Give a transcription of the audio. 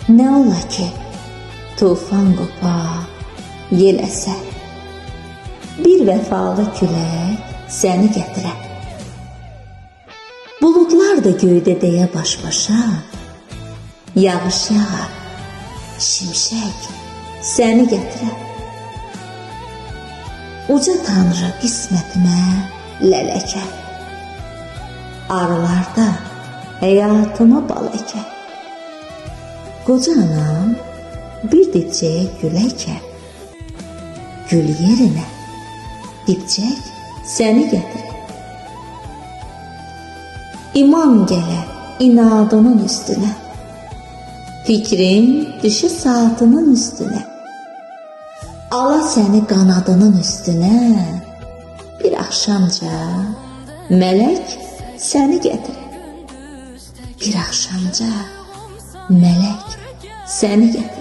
Nə ola ki, tufan qopa, yel əsə, bir vəfalı külək səni gətirə. Buludlar da göydə deyə baş-başa, yağış yağar, şimşək səni gətirə. Uca Tanrı qismətimə lələkə, arılar da həyatıma bal əkə. Qoca anam bir dibçəyə gül əkə, gül yerinə dibçək səni gətirə. İman gələ inadının üstünə, fikrin düşə saatının üstünə. Ala səni qanadının üstünə, bir axşamca mələk səni gətirə. Bir axşamca mələk səni gətirə.